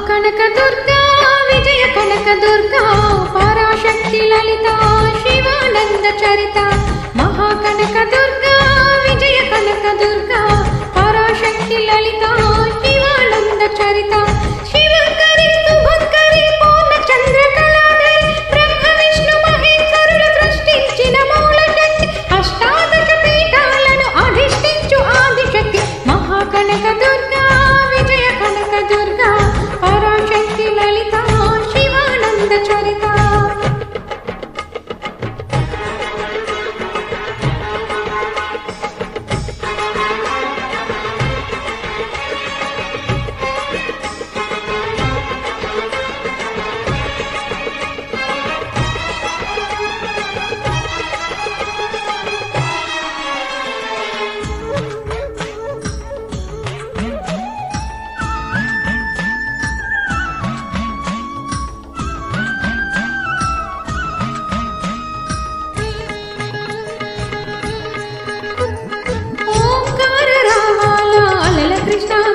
కనక దుర్గా విజయ కనక దుర్గా పరాశక్తి లలిత శివానంద చరిత మహాకనక దుర్గా విజయ కనక దుర్గా పరాశక్తి లలిత శివానంద చరిత శివంకరి శుభంకరి పూర్ణ చంద్ర కళాధరి బ్రహ్మ విష్ణు మహేశ్వరులు సృష్టించిన మూల శక్తి అష్టాదశ పీఠాలను అధిష్ఠించు ఆదిశక్తి మహాకనక దుర్గా విజయ కనక దుర్గా పరాశక్తి లలిత శివానంద చరిత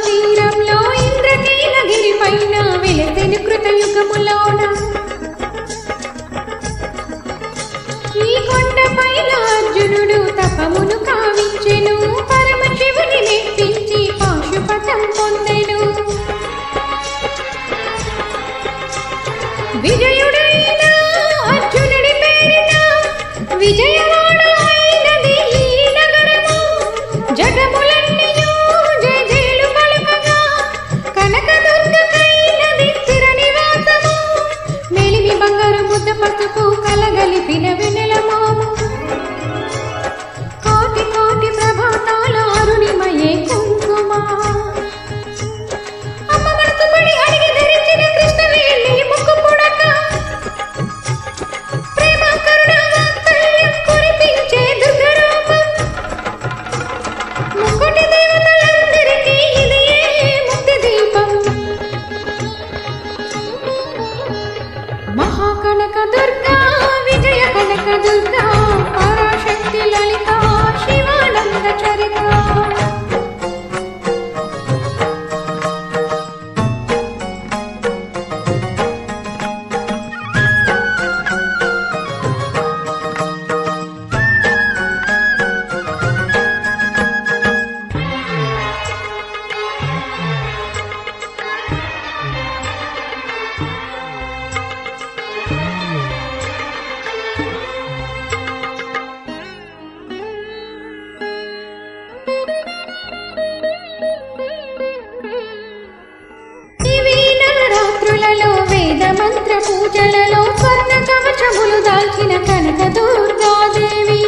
తీరంలో ఇంద్రకీలగిరి పైన వెలసెను కృతయుగములోన ఈ కొండ పైన అర్జునుడు తపమును కావించెను పరమశివుని మెప్పించి పాశుపతం పొందెను విజయుడైన అర్జునుడి పేరిట విజయవాడ అయినది ఈ నగరము జగములన్నీ పసుపు కలగలిపిన వెన్నెల మోము కోటి కోటి ప్రభాతాల అరుణిమయే కుంకుమ అమ్మ మనసు పడి అడిగి ధరించిన కృష్ణవేణి ముక్కు పుడక ప్రేమ కరుణ వాత్సల్యం కురిపించే దుర్గరూపం ముక్కోటి దేవతలందరికీ ఇది ముక్తి దీపం మహాకనక దుర్గా విజయ కనక దుర్గా పరాశక్తి లలిత శివానంద చరిత వేద మంత్ర పూజలలో స్వర్ణ కవచములు దాల్చిన కనక దుర్గాదేవి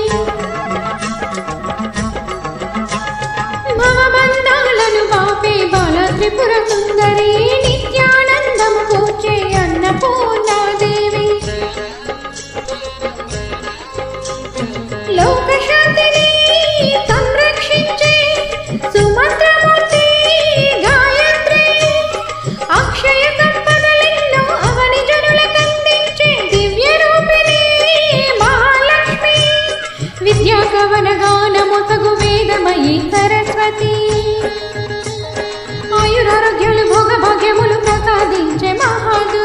భవబంధాలను పాపే బాల త్రిపుర సుందరి నిత్యానందము కూర్చే అన్నపూర్ణాదేవి లోకశాంతిని సంరక్షించే సుమంత్రమూర్తి గాయత్రి అక్షయ విద్యాకవనగానముతగు వేదమయీ సరస్వతి ఆయురారోగ్యాలు భోగభాగ్యములు ప్రసాదించే మహాదు